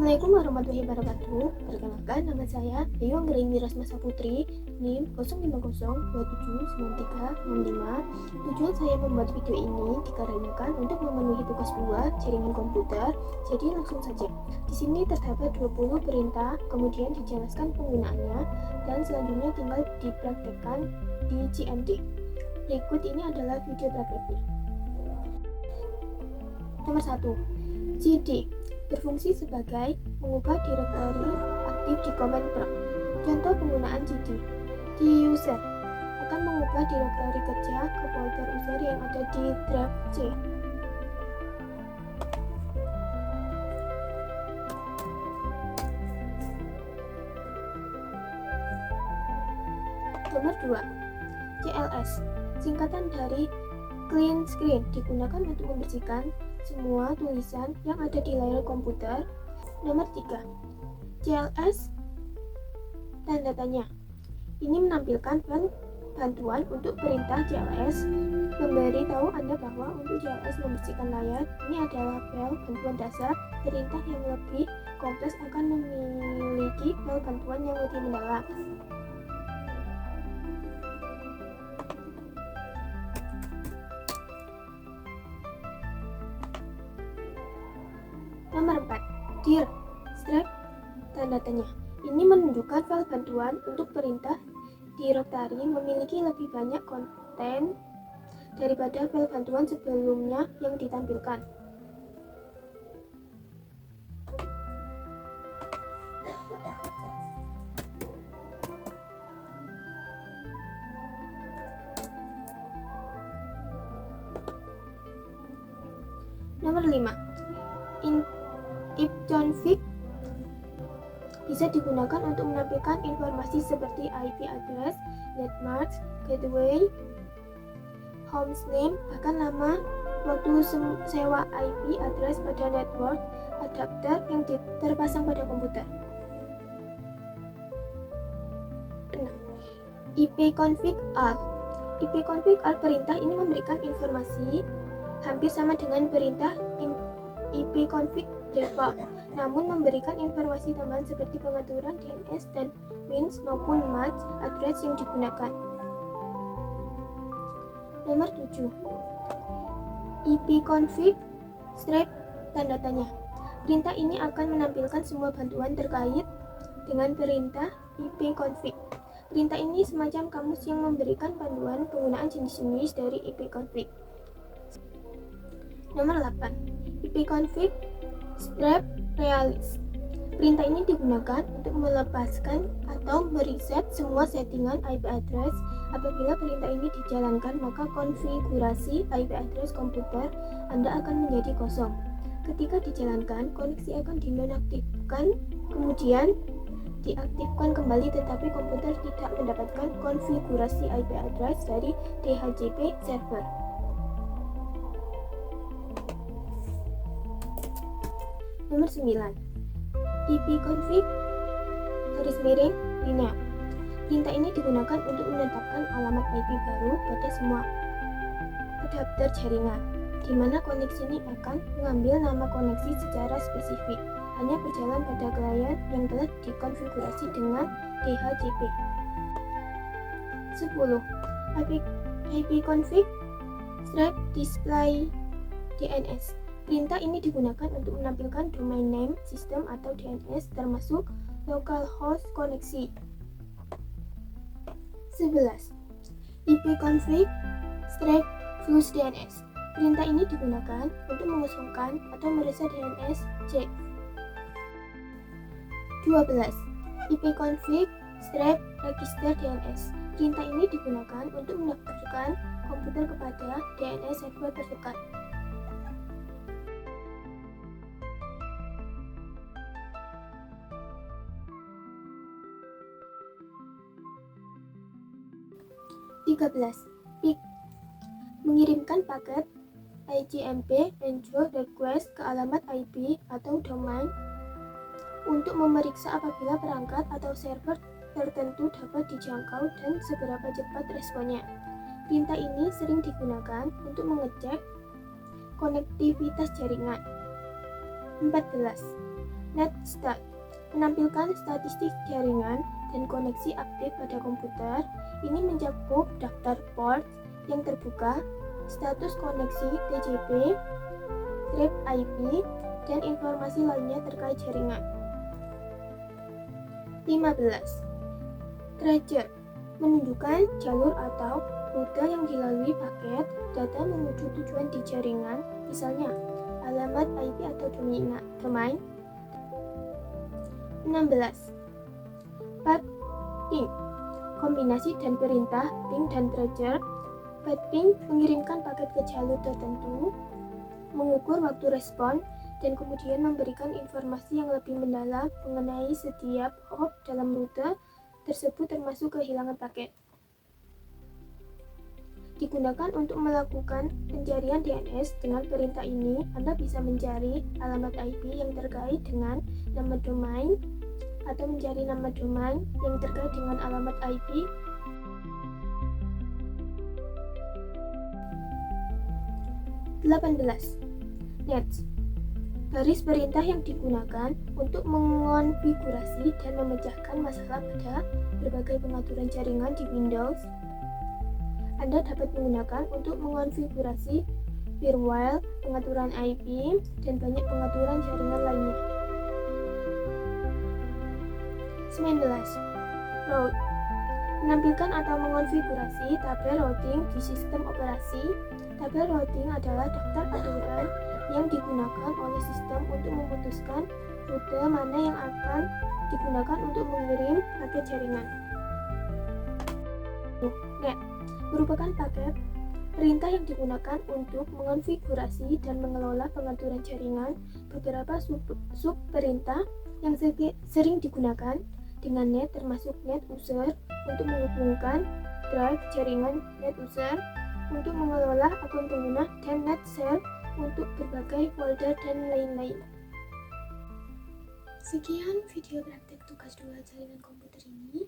Assalamualaikum warahmatullahi wabarakatuh. Perkenalkan, nama saya Ayu Anggraini Rasmasa Putri, NIM 050279365. Tujuan saya membuat video ini dikarenakan untuk memenuhi tugas buat jaringan komputer. Jadi langsung saja. Di sini terdapat 20 perintah, kemudian dijelaskan penggunaannya, dan selanjutnya tinggal dipraktekkan di CMD. Berikut ini adalah video prakteknya. Nomor 1. CD berfungsi sebagai mengubah direktori aktif di command prompt. Contoh penggunaan CD. Di user akan mengubah direktori kerja ke folder user yang ada di drive C. Nomor 2. CLS, singkatan dari clean screen, digunakan untuk membersihkan semua tulisan yang ada di layar komputer. Nomor 3. CLS tanda tanya. Ini menampilkan file bantuan untuk perintah CLS, memberi tahu Anda bahwa untuk CLS membersihkan layar, ini adalah file bantuan dasar. Perintah yang lebih kompleks akan memiliki file bantuan yang lebih mendalam. Nomor 4. Dir strap tanda tanya. Ini menunjukkan file bantuan untuk perintah directory memiliki lebih banyak konten daripada file bantuan sebelumnya yang ditampilkan. Nomor 5. ipconfig bisa digunakan untuk menampilkan informasi seperti IP address, netmark, gateway, host name, bahkan nama waktu sewa IP address pada network adapter yang terpasang pada komputer. 6. ipconfig all. ipconfig all perintah ini memberikan informasi hampir sama dengan perintah ipconfig default, namun memberikan informasi tambahan seperti pengaturan DNS dan WINS maupun MAC address yang digunakan. Nomor 7. ipconfig strap tanda tanya. Perintah ini akan menampilkan semua bantuan terkait dengan perintah ipconfig. Perintah ini semacam kamus yang memberikan panduan penggunaan jenis-jenis dari ipconfig. Nomor 8. ipconfig strap realis. Perintah ini digunakan untuk melepaskan atau mereset semua settingan IP address. Apabila perintah ini dijalankan, maka konfigurasi IP address komputer Anda akan menjadi kosong. Ketika dijalankan, koneksi akan dinonaktifkan, kemudian diaktifkan kembali, tetapi komputer tidak mendapatkan konfigurasi IP address dari DHCP server. Nomor 9. ipconfig _linea. Perintah ini digunakan untuk menetapkan alamat IP baru pada semua adapter jaringan, di mana koneksi ini akan mengambil nama koneksi secara spesifik, hanya berjalan pada klien yang telah dikonfigurasi dengan DHCP. 10. ipconfig strap display DNS. Perintah ini digunakan untuk menampilkan domain name system atau DNS termasuk localhost koneksi. 11. ipconfig strap flush DNS. Perintah ini digunakan untuk mengosongkan atau mereset DNS C. 12. ipconfig strap register DNS. Perintah ini digunakan untuk mendaftarkan komputer kepada DNS server terdekat. 13. PIC mengirimkan paket ICMP enjoy request ke alamat IP atau domain untuk memeriksa apabila perangkat atau server tertentu dapat dijangkau dan seberapa cepat responnya. Perintah ini sering digunakan untuk mengecek konektivitas jaringan. 14. NetStat menampilkan statistik jaringan dan koneksi aktif pada komputer. Ini mencakup daftar port yang terbuka, status koneksi TCP, script IP, dan informasi lainnya terkait jaringan. 15. Tracer menunjukkan jalur atau rute yang dilalui paket data menuju tujuan di jaringan, misalnya alamat IP atau domain. 16. Path ping kombinasi dan perintah ping dan tracer. Path ping mengirimkan paket ke jalur tertentu, mengukur waktu respon, dan kemudian memberikan informasi yang lebih mendalam mengenai setiap hop dalam rute tersebut termasuk kehilangan paket. Digunakan untuk melakukan pencarian DNS. Dengan perintah ini, Anda bisa mencari alamat IP yang terkait dengan nama domain atau mencari nama domain yang terkait dengan alamat IP. 18. Nets baris perintah yang digunakan untuk mengonfigurasi dan memecahkan masalah pada berbagai pengaturan jaringan di Windows. Anda dapat menggunakan untuk mengonfigurasi firewall, pengaturan IP, dan banyak pengaturan jaringan lainnya. 19. Route menampilkan atau mengonfigurasi tabel routing di sistem operasi. Tabel routing adalah daftar aturan yang digunakan oleh sistem untuk memutuskan rute mana yang akan digunakan untuk mengirim paket jaringan. Net merupakan paket perintah yang digunakan untuk mengonfigurasi dan mengelola pengaturan jaringan. Beberapa sub-perintah yang sering digunakan dengan net termasuk net user untuk menghubungkan drive jaringan, net user untuk mengelola akun pengguna, dan net share untuk berbagai folder dan lain-lain. Sekian video praktek tugas 2 jaringan komputer ini.